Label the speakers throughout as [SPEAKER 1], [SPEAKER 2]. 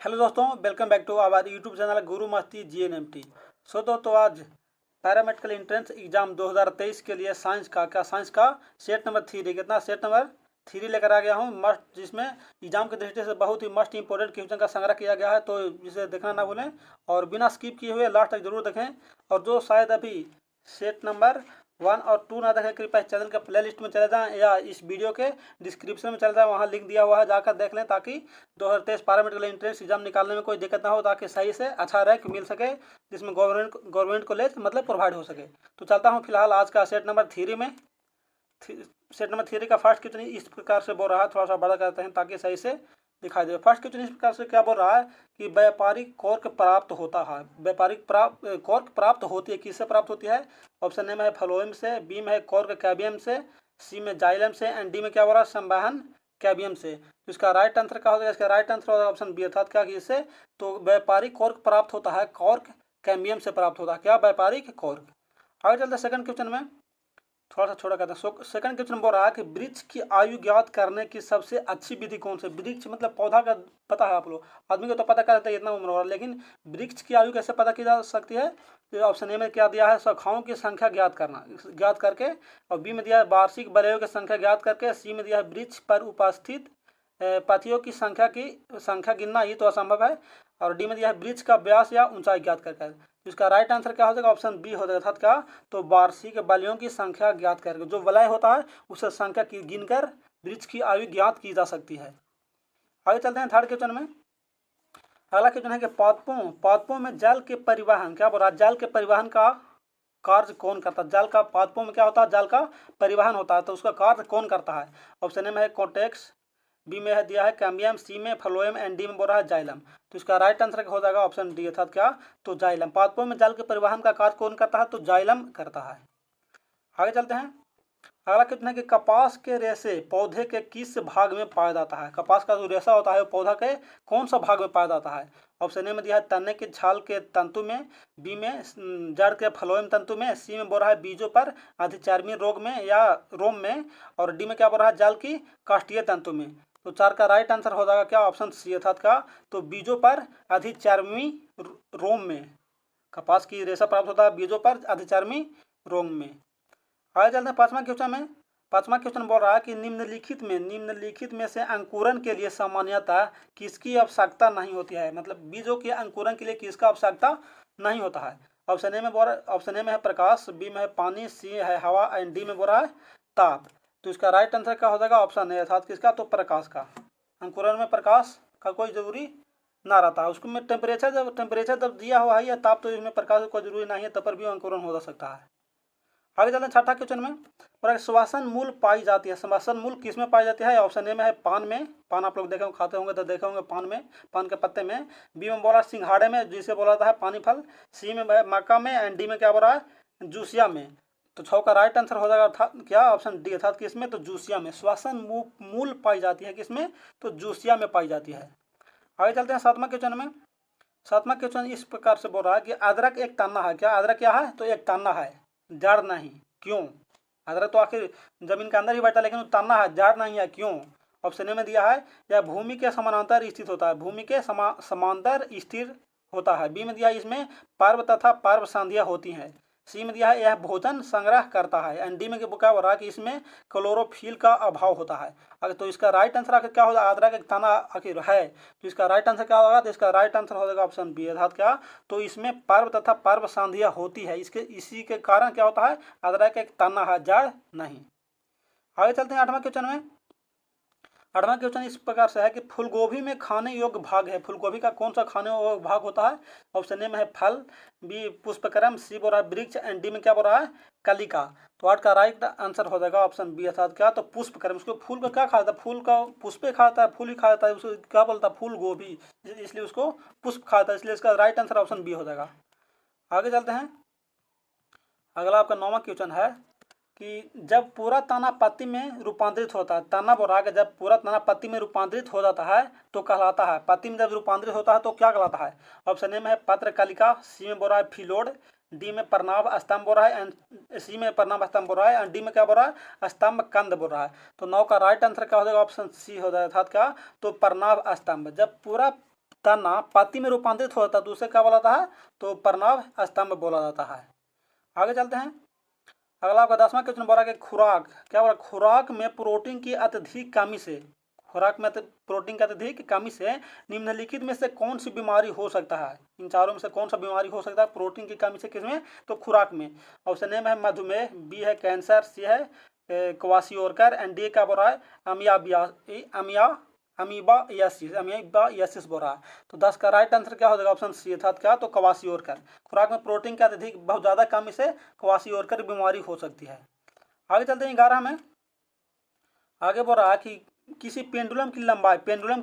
[SPEAKER 1] Hello दोस्तों, welcome back to our YouTube channel Guru Masti GNMT। दोस्तों आज पैरामेडिकल एंट्रेंस एग्जाम 2023 के लिए साइंस का सेट नंबर 3 कितना सेट नंबर 3 लेकर आ गया हूँ मस्ट, जिसमें एग्जाम की दृष्टि से बहुत ही मस्ट इंपॉर्टेंट क्वेश्चन का संग्रह किया गया है। तो इसे देखना ना भूलें और बिना स्किप किए हुए लास्ट तक जरूर देखें। और जो शायद अभी सेट नंबर 1 और 2 ना देखें, कृपया चैनल के प्ले लिस्ट में चले जाएं या इस वीडियो के डिस्क्रिप्शन में चले जाएं, वहाँ लिंक दिया हुआ है, जाकर देख लें ताकि 2023 पैरामेडिकल एंट्रेंस एग्जाम निकालने में कोई दिक्कत ना हो, ताकि सही से अच्छा रैंक मिल सके, जिसमें गवर्नमेंट कॉलेज मतलब प्रोवाइड हो सके। तो चलता हूँ फिलहाल आज का सेट नंबर 3 में। सेट नंबर 3 का फर्स्ट क्वेश्चन इस प्रकार से बोल रहा है, थोड़ा सा बड़ा करते हैं ताकि सही से दिखाई दे। फर्स्ट क्वेश्चन इस प्रकार से क्या बोल रहा है कि व्यापारिक कॉर्क प्राप्त होता है। कॉर्क प्राप्त होती है, किससे प्राप्त होती है? ऑप्शन ए में है फ्लोएम से, बी में है कॉर्क कैबियम से, सी में जाइलम से एंड डी में क्या बोल रहा है? संवहन कैबियम से। तो इसका राइट आंसर क्या होगा? इसका राइट आंसर होगा ऑप्शन बी, अर्थात क्या कि इससे तो व्यापारिक कॉर्क प्राप्त होता है, कॉर्क कैम्बियम से प्राप्त होता है। क्या? व्यापारिक कॉर्क। आगे चलते सेकंड क्वेश्चन में, थोड़ा सा छोटा कहते हैं। सेकंड क्वेश्चन बोल रहा है कि वृक्ष की आयु ज्ञात करने की सबसे अच्छी विधि कौन सी? वृक्ष मतलब पौधा का पता है आप लोग, आदमी को तो पता करते हैं इतना उम्र हो, लेकिन वृक्ष की आयु कैसे पता की जा सकती है? तो ऑप्शन ए में क्या दिया है? शाखाओं की संख्या ज्ञात करके, और बी में दिया है वार्षिक बलयों की संख्या ज्ञात करके, सी में दिया है वृक्ष पर उपस्थित पत्तियों की संख्या गिनना, ये तो असंभव है, और डी में दिया है वृक्ष का व्यास या ऊंचाई ज्ञात करके। तो इसका राइट आंसर क्या हो जाएगा? ऑप्शन बी हो जाएगा, अर्थात क्या? तो वार्षिक बलयों की संख्या ज्ञात करके, जो वलय होता है उससे संख्या की गिनकर वृक्ष की आयु ज्ञात की जा सकती है। आगे चलते हैं थर्ड क्वेश्चन में। अगला क्वेश्चन है कि पादपों में जल के परिवहन, क्या बोल रहा है? जल के परिवहन का कार्य कौन करता है? जल का पादपों में क्या होता है? जल का परिवहन होता है, तो उसका कार्य कौन करता है? ऑप्शन ए में है कॉर्टेक्स, बी में है दिया है कैम्बियम, सी में फ्लोएम एंड डी में बोल रहा है जाइलम। तो इसका राइट आंसर हो जाएगा ऑप्शन डी, अर्थात क्या? तो जाइलम। पादपों में जल के परिवहन का कार्य कौन करता है? तो जाइलम करता है। आगे चलते हैं। अगला क्वेश्चन है कि कपास के रेशे पौधे के किस भाग में पाया जाता है? कपास का जो रेशा होता है वो पौधा के कौन सा भाग में पाया जाता है? ऑप्शन ए में दिया है तने के छाल के तंतु में, बी में जड़ के फ्लोएम तंतु में, सी में बोल रहा है बीजों पर अधिचर्मी रोग में या रोम में, और डी में क्या बोल रहा है? जल की काष्ठीय तंतु में। तो 4 का राइट आंसर हो जाएगा क्या? ऑप्शन सी, अर्थात का तो बीजों पर अधिचर्मी रोम में कपास की रेशा प्राप्त होता है, बीजों पर अधिचर्मी रोम में। आगे चलते हैं पांचवा क्वेश्चन में। पांचवा क्वेश्चन बोल रहा है कि निम्नलिखित में से अंकुरन के लिए सामान्यतः किसकी आवश्यकता नहीं होती है? मतलब बीजों के अंकुरन के लिए किसका आवश्यकता नहीं होता है? ऑप्शन ए में है प्रकाश, बी में है पानी, सी है हवा एंड डी में बोल रहा है ताप। तो इसका राइट आंसर क्या हो जाएगा? ऑप्शन ए, अर्थात किसका? तो प्रकाश का। अंकुरन में प्रकाश का कोई जरूरी ना रहता है, उसको में टेम्परेचर जब दिया हुआ है या ताप, तो इसमें प्रकाश का कोई जरूरी नहीं है, तब पर भी अंकुरन हो सकता है। आगे चलते हैं छठा क्वेश्चन में। और श्वसन मूल पाई जाती है, श्वसन मूल किस में पाई जाती है? ऑप्शन ए में है पान में, पान आप लोग देखे खाते होंगे तो देखे होंगे पान में, पान के पत्ते में, बी में बोला सिंघाड़े में जिसे बोला जाता है पानी फल, सी में मक्का में एंड डी में क्या बोला है? जूसिया में। तो 6 का राइट आंसर हो जाएगा था क्या? ऑप्शन डी, अर्थात किसमें? तो जूसिया में श्वसन मूल पाई जाती है, किसमें? तो जूसिया में पाई जाती है। आगे चलते हैं सातवां क्वेश्चन में। सातवां क्वेश्चन इस प्रकार से बोल रहा है कि अदरक एक तन्ना है। क्या अदरक क्या है? तो एक तन्ना है, जड़ नहीं। क्यों? अदरक तो आखिर जमीन के अंदर ही बैठा है, लेकिन वो तन्ना है, जड़ नहीं है। क्यों? ऑप्शन ए में दिया है यह भूमि के समानांतर स्थित होता है, भूमि के समांतर स्थिर होता है, बी में दिया है इसमें पर्व तथा पर्व संधियां होती हैं, सी में दिया है यह भोजन संग्रह करता है एंड डी में क्या हो रहा है कि इसमें क्लोरोफिल का अभाव होता है। अगर तो इसका राइट आंसर आखिर क्या होगा? अदरक एक तना आखिर है, तो इसका राइट आंसर क्या होगा? तो इसका राइट आंसर हो जाएगा ऑप्शन बी, अर्थात क्या? तो इसमें पर्व तथा पर्व संधियां होती है, इसी के कारण क्या होता है? अदरक एक तना है, जड़ नहीं। आगे चलते हैं आठवां क्वेश्चन में। आठवां क्वेश्चन इस प्रकार से है कि फूलगोभी में खाने योग्य भाग है, फूलगोभी का कौन सा खाने योग्य भाग होता है? ऑप्शन ए में है फल, बी पुष्पक्रम, सी बोल रहा है वृक्ष एंड डी में क्या बोल रहा है? कलिका। तो 8 का राइट आंसर हो जाएगा ऑप्शन बी, अर्थात क्या? तो पुष्पक्रम। उसको फूल का क्या खाता है? फूल का पुष्पे खाता है, फूल ही खाता है, उसको क्या बोलता है? फूल गोभी, इसलिए उसको पुष्प खाता है, इसलिए इसका राइट आंसर ऑप्शन बी हो जाएगा। आगे चलते हैं। अगला आपका 9वां क्वेश्चन है कि जब पूरा तना पत्ती में रूपांतरित होता है, तना बोल रहा है कि जब पूरा तना पत्ती में रूपांतरित हो जाता है तो कहलाता है, पत्ती में जब रूपांतरित होता है तो क्या कहलाता है? ऑप्शन ए में है पत्र कलिका, सी में बोल रहा है फिलोड, डी में प्रनाभ स्तंभ बोल रहा है एंड सी में प्रनाभ स्तंभ बोल रहा है एंड डी में क्या बोल रहा है? स्तंभ कंद बोल रहा है। तो 9 का राइट आंसर क्या हो जाएगा? ऑप्शन सी हो जाएगा, अर्थात क्या? तो प्रनाभ स्तंभ। जब पूरा तना पत्ती में रूपांतरित हो जाता है तो उसे क्या बोला जाता है, तो पर्णव स्तंभ बोला जाता है। आगे चलते हैं। अगला आपका 10वां क्वेश्चन बोला कि खुराक, क्या बोला, खुराक में प्रोटीन की अत्यधिक कमी से, खुराक में प्रोटीन की अत्यधिक कमी से निम्नलिखित में से कौन सी बीमारी हो सकता है, इन चारों में से कौन सा बीमारी हो सकता है प्रोटीन की कमी से, किसमें, तो खुराक में। ऑप्शन ए में है मधुमेह, बी है कैंसर, सी है क्वासियोरकर एंड डी क्या बोल रहा है अमीबायासिस बोल रहा है। तो 10 का राइट आंसर क्या हो जाएगा, ऑप्शन सी अर्थात क्या, तो क्वासियोरकर। खुराक में प्रोटीन की अत्यधिक बहुत ज़्यादा कमी से क्वासियोरकर बीमारी हो सकती है। आगे चलते हैं 11 में। आगे बोल रहा है कि किसी पेंडुलम की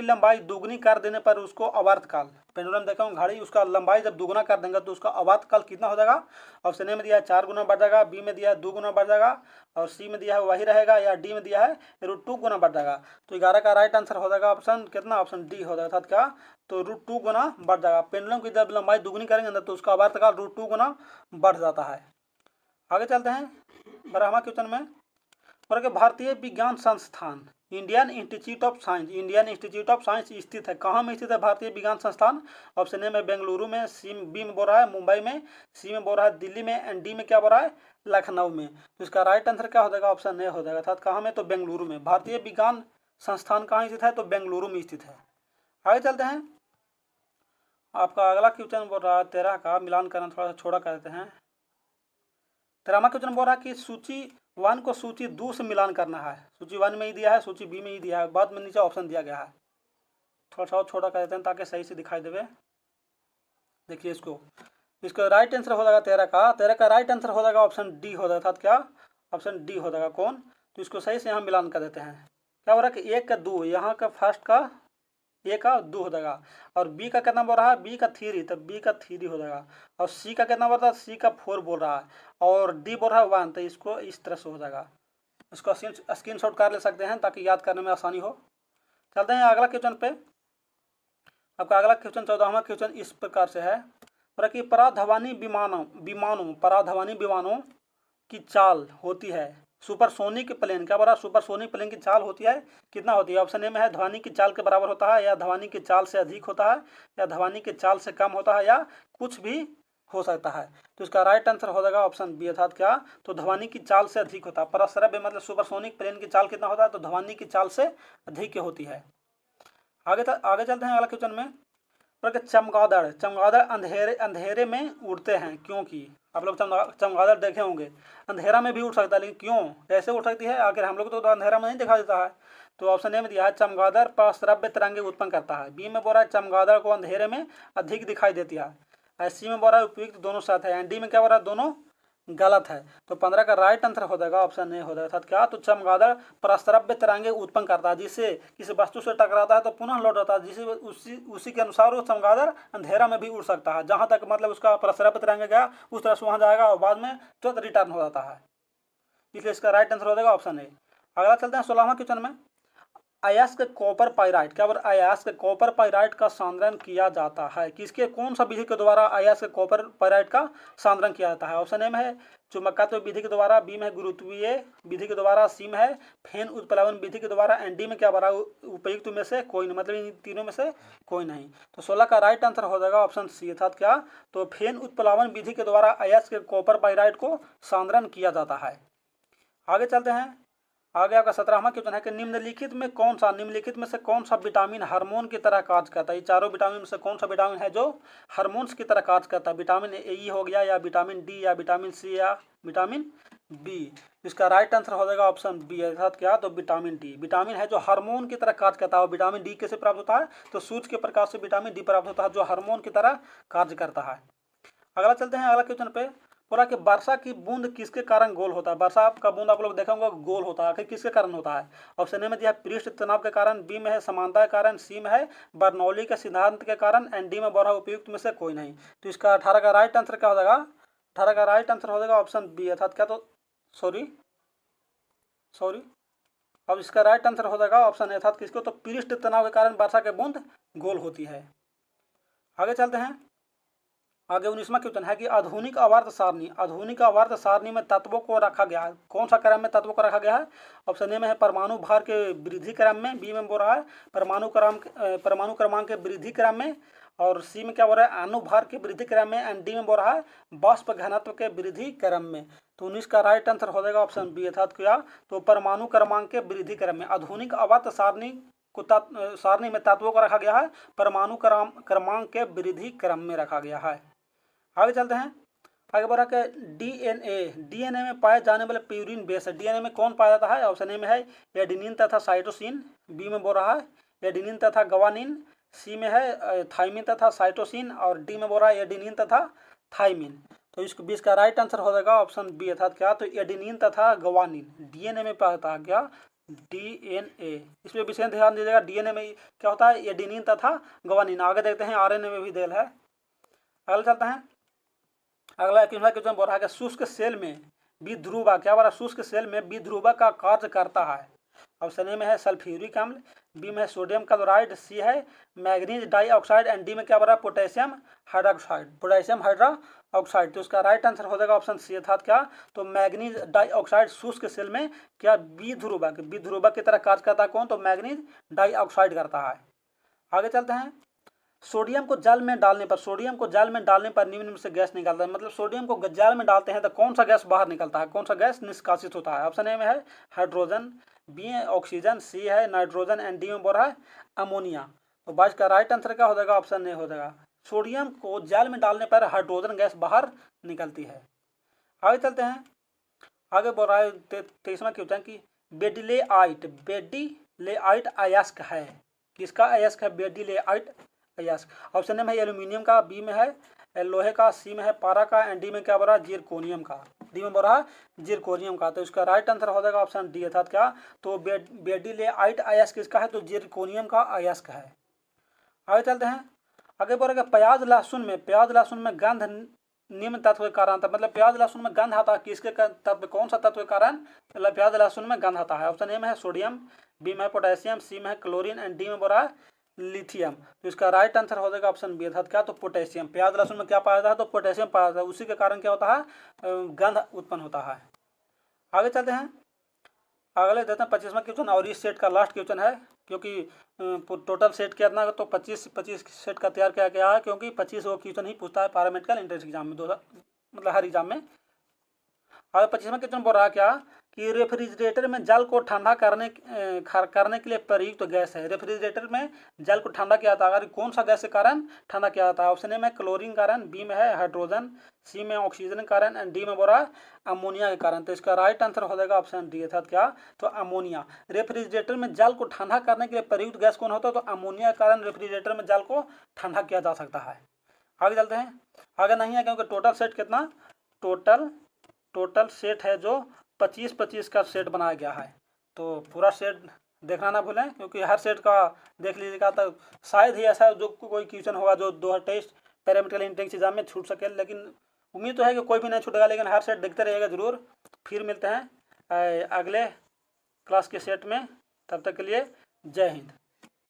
[SPEAKER 1] लंबाई दोगुनी कर देने पर उसको आवर्तकाल, पेंडुलम देखा हूँ घड़ी, उसका लंबाई जब दोगुना कर देंगे तो उसका आवर्तकाल कितना हो जाएगा। ऑप्शन ए में दिया है 4 गुना बढ़ जाएगा, बी में दिया है 2 गुना बढ़ जाएगा, और सी में दिया है वही रहेगा, या डी में दिया है √2 गुना बढ़ जाएगा। तो 11 का राइट आंसर हो जाएगा ऑप्शन कितना, ऑप्शन डी हो जाएगा, अर्थात क्या, तो √2 गुना बढ़ जाएगा। पेंडुलम की जब लंबाई दोगुनी करेंगे तो उसका आवर्तकाल √2 गुना बढ़ जाता है। आगे चलते हैं 12वां क्वेश्चन में। और भारतीय विज्ञान संस्थान इंडियन इंस्टीट्यूट ऑफ साइंस स्थित है, कहाँ में स्थित है भारतीय विज्ञान संस्थान। ऑप्शन ए में बेंगलुरु में, बी में बोल रहा है मुंबई में, सी में बोल रहा है दिल्ली में, एंड डी में क्या बोल रहा है, लखनऊ में। तो इसका राइट आंसर क्या हो जाएगा, ऑप्शन ए हो जाएगा, अर्थात कहाँ में, तो बेंगलुरु में। भारतीय विज्ञान संस्थान कहाँ स्थित है, तो बेंगलुरु में स्थित है। आगे चलते हैं। आपका अगला क्वेश्चन बोल रहा है 13 का, मिलान करना थोड़ा सा छोड़ा कर देते हैं। 13वां क्वेश्चन बोल रहा है कि सूची 1 को सूची 2 से मिलान करना है। सूची 1 में ही दिया है, सूची बी में ही दिया है, बाद में नीचे ऑप्शन दिया गया है। थोड़ा सा और छोटा कर देते हैं ताकि सही से दिखाई देवे। देखिए इसको राइट आंसर हो जाएगा 13 का राइट आंसर हो जाएगा ऑप्शन डी हो जाएगा, क्या, ऑप्शन डी हो जाएगा। कौन, तो इसको सही से यहाँ मिलान कर देते हैं। क्या हो रहा है कि 1 का 2, यहाँ का फर्स्ट का ए का 2 हो जाएगा, और बी का कितना बोल रहा है, बी का 3, तब बी का 3 हो जाएगा, और सी का कितना बोल रहा है, सी का 4 बोल रहा है, और डी बोल रहा है 1, तो इसको इस तरह से हो जाएगा। इसको स्क्रीनशॉट कर ले सकते हैं ताकि याद करने में आसानी हो। चलते हैं अगला क्वेश्चन पे। आपका अगला क्वेश्चन 14वां क्वेश्चन इस प्रकार से है कि पराधवानी विमानों की चाल होती है सुपरसोनिक प्लेन, क्या बोला, सुपरसोनिक प्लेन की चाल होती है, कितना होती है। ऑप्शन ए में है ध्वनि की चाल के बराबर होता है, या ध्वनि की चाल से अधिक होता है, या ध्वनि की चाल से कम होता है, या कुछ भी हो सकता है। तो इसका राइट आंसर हो जाएगा ऑप्शन बी, अर्थात क्या, तो ध्वनि की चाल से अधिक होता है। परश्रव्य मतलब सुपरसोनिक प्लेन की चाल कितना होता है, तो ध्वनि की चाल से अधिक होती है। आगे चलते हैं अगला क्वेश्चन में। चमगादड़ अंधेरे में उड़ते हैं क्योंकि, आप लोग चमगादड़ देखे होंगे, अंधेरा में भी उड़ सकता है, लेकिन क्यों ऐसे उड़ सकती है, आखिर हम लोग तो अंधेरा में नहीं दिखा देता है। तो ऑप्शन ए में दिया है चमगादड़ परश्रव्य तरंगे उत्पन्न करता है, बी में बोल रहा है चमगादड़ को अंधेरे में अधिक दिखाई देती है, सी में बोल रहा है उपयुक्त दोनों साथ है, एंड डी में क्या बोल रहा है दोनों गलत है। तो 15 का राइट आंसर हो जाएगा ऑप्शन ए हो जाएगा, अर्थात क्या, तो चमगादड़ परश्रव्य तरंगे उत्पन्न करता है, जिससे किसी वस्तु से टकराता है तो पुनः लौट आता है, जिसे उसी के अनुसार वो चमगादड़ अंधेरा में भी उड़ सकता है, जहां तक मतलब उसका परश्रव्य तरंग गया उस तरह से वहां जाएगा और बाद में तुरंत रिटर्न हो जाता है, इसलिए इसका राइट आंसर हो जाएगा ऑप्शन ए। अगला चलते हैं 16वां क्वेश्चन में। अयस्क कॉपर पाइराइट, क्या बोल अयस्क कॉपर पाइराइट का सांद्रण किया जाता है, किसके कौन सा विधि के द्वारा अयस्क कॉपर पाइराइट का सांद्रण किया जाता है। ऑप्शन ए में है चुंबकत्व विधि के द्वारा, बी में है गुरुत्वीय विधि के द्वारा, सी में है फेन उत्प्लावन विधि के द्वारा, एंड डी में क्या बड़ा उपयुक्त में से कोई नहीं, मतलब इन तीनों में से कोई नहीं। तो 16 का राइट आंसर हो जाएगा ऑप्शन सी, अर्थात क्या, तो फेन उत्प्लावन विधि के द्वारा अयस्क कॉपर पाइराइट को सांद्रण किया जाता है। आगे चलते हैं। आगे आपका 17वां क्वेश्चन है कि निम्नलिखित में से कौन सा विटामिन हार्मोन की तरह कार्य करता है। ये चारों विटामिन में से कौन सा विटामिन है जो हार्मोन्स की तरह कार्य करता है। विटामिन ए हो गया, या विटामिन डी, या विटामिन सी, या विटामिन बी। इसका राइट आंसर हो जाएगा ऑप्शन बी, अर्थात क्या, तो विटामिन डी विटामिन है जो हार्मोन की तरह कार्य करता है। विटामिन डी कैसे प्राप्त होता है, तो सूर्य के प्रकाश से विटामिन डी प्राप्त होता है जो हार्मोन की तरह कार्य करता है। अगला चलते हैं अगला क्वेश्चन पे। बोला कि वर्षा की बूंद किसके कारण गोल होता है। वर्षा का बूंद आप लोग देखा होगा गोल होता है, आखिर किसके कारण होता है। ऑप्शन ए में दिया पृष्ठ तनाव के कारण, बी में है समानता के कारण, सी में है बर्नौली के सिद्धांत के कारण, एंड डी में बोला उपयुक्त में से कोई नहीं। तो इसका 18 का राइट आंसर क्या हो जाएगा, 18 का राइट आंसर हो जाएगा ऑप्शन बी, अर्थात क्या, तो सॉरी अब इसका राइट आंसर हो जाएगा ऑप्शन ए, अर्थात किसको, तो पृष्ठ तनाव के कारण वर्षा की बूंद गोल होती है। आगे चलते हैं। आगे 19वां क्वेश्चन है कि आधुनिक आवर्त सारणी में तत्वों को रखा गया है। कौन सा क्रम में तत्वों को रखा गया है? ऑप्शन ए में है परमाणु भार के वृद्धि क्रम में, बी में बोल रहा है परमाणु क्रमांक के वृद्धि क्रम में, और सी में क्या बोल रहा है अनुभार के वृद्धि क्रम में, एंड डी में बोल रहा है वाष्प घनत्व के वृद्धि क्रम में। तो 19 का राइट आंसर हो जाएगा ऑप्शन बी, अर्थात क्या तो परमाणु क्रमांक के वृद्धि क्रम में। आधुनिक आवर्त सारणी में तत्वों को रखा गया है परमाणु क्रमांक के वृद्धि क्रम में रखा गया है। आगे चलते हैं, आगे बढ़ा के डीएनए में पाए जाने वाले प्यूरिन बेस है। डीएनए में कौन पाया जाता है? ऑप्शन ए में है एडेनिन तथा साइटोसिन, बी में बोल रहा है एडेनिन तथा गवानिन, सी में है थाइमिन तथा साइटोसिन, और डी में बोल रहा है एडेनिन तथा थाइमिन। तो इसको 20 का राइट आंसर हो जाएगा ऑप्शन बी, अर्थात क्या तो एडेनिन तथा गवानिन डीएनए में पाता है। क्या डीएनए, इसमें विशेष ध्यान दीजिएगा, डीएनए में क्या होता है एडेनिन तथा गवानिन। आगे देखते हैं आरएनए में भी देल है। अगले चलते हैं, अगला क्वेश्चन बोल रहा है कि शुष्क सेल में विध्रुवा, क्या बोल रहा है शुष्क सेल में विध्रुवा का कार्य करता है। ऑप्शन ए में है सल्फ्यूरिक अम्ल, बी में है सोडियम क्लोराइड, सी है मैग्नीज डाइऑक्साइड, एंड डी में क्या बोल रहा है पोटेशियम हाइड्रोक्साइड। तो इसका राइट आंसर हो जाएगा ऑप्शन सी, अर्थात क्या तो मैग्नीज डाइऑक्साइड शुष्क सेल में क्या विध्रुवा की तरह कार्य करता है। कौन? तो मैग्नीज डाइऑक्साइड करता है। आगे चलते हैं, सोडियम को जल में डालने पर निम्न में से गैस निकलता है। मतलब सोडियम को जल में डालते हैं तो कौन सा गैस बाहर निकलता है, कौन सा गैस निष्कासित होता है? ऑप्शन ए में है हाइड्रोजन, बी है ऑक्सीजन, सी है नाइट्रोजन, एंड डी में बोल रहा है अमोनिया। तो 22 का राइट आंसर क्या हो जाएगा? ऑप्शन ए हो जाएगा, सोडियम को जल में डालने पर हाइड्रोजन गैस बाहर निकलती है। आगे चलते हैं, आगे बोल रहा है 23वां क्वेश्चन की बेडिलेआइट अयस्क है। किसका अयस्क है? बेडिलेआइट अयस्क। ऑप्शन ए में है एल्यूमिनियम का, बी में है लोहे का, सी में है पारा का, एंड डी में क्या बोल रहा है जिरकोनियम का। डी में बोल रहा है जिरकोनियम का। तो इसका राइट आंसर हो जाएगा ऑप्शन डी, अर्थात क्या तो बेडिलेआइट अयस्क किसका है? तो जिरकोनियम का अयस्क है। आगे चलते हैं, आगे बोल रहा है प्याज लहसुन में गंध निम्न तत्व के कारण आता है। मतलब प्याज लहसुन में गंध आता है किसके तत्व, कौन सा तत्व के कारण मतलब प्याज लहसुन में गंध आता है? ऑप्शन ए में है सोडियम, बी में है पोटेशियम, सी में है क्लोरीन, एंड डी में बोल रहा है लिथियम। तो इसका राइट आंसर हो जाएगा ऑप्शन बी, अर्थात क्या तो पोटेशियम। प्याज लहसुन में क्या पाया जाता है? तो पोटेशियम पाया जाता है, उसी के कारण क्या होता है गंध उत्पन्न होता है। आगे चलते हैं, अगले देते हैं 25वां क्वेश्चन, और इस सेट का लास्ट क्वेश्चन है, क्योंकि टोटल सेट कितना तो 25 सेट का तैयार किया गया है, क्योंकि 25 वो क्वेश्चन ही पूछता है पैरामेडिकल एंट्रेंस एग्जाम में, मतलब हर एग्जाम में। और 25वां क्वेश्चन बोल रहा है क्या कि रेफ्रिजरेटर में जल को ठंडा करने के लिए प्रयुक्त तो गैस है। रेफ्रिजरेटर में जल को ठंडा किया जाता है, अगर कौन सा गैस के कारण ठंडा किया जाता है? ऑप्शन ए में क्लोरीन कारण, बी में है हाइड्रोजन, सी में ऑक्सीजन के कारण, एंड डी में बोल रहा है अमोनिया के कारण। तो इसका राइट आंसर हो जाएगा ऑप्शन डी, अर्थात क्या तो अमोनिया। रेफ्रिजरेटर में जल को ठंडा करने के लिए प्रयुक्त गैस कौन होता है? तो अमोनिया के कारण रेफ्रिजरेटर में जल को ठंडा किया जा सकता है। आगे चलते हैं, आगे नहीं है क्योंकि टोटल सेट कितना टोटल सेट है जो 25 का सेट बनाया गया है। तो पूरा सेट देखना ना भूलें, क्योंकि हर सेट का देख लीजिएगा तो शायद ही ऐसा जो कोई क्वेश्चन होगा जो 2023 पैरामेडिकल एंट्रेंस एग्जाम में छूट सके, लेकिन उम्मीद तो है कि कोई भी नहीं छूटेगा, लेकिन हर सेट देखते रहिएगा ज़रूर। फिर मिलते हैं अगले क्लास के सेट में, तब तक के लिए जय हिंद।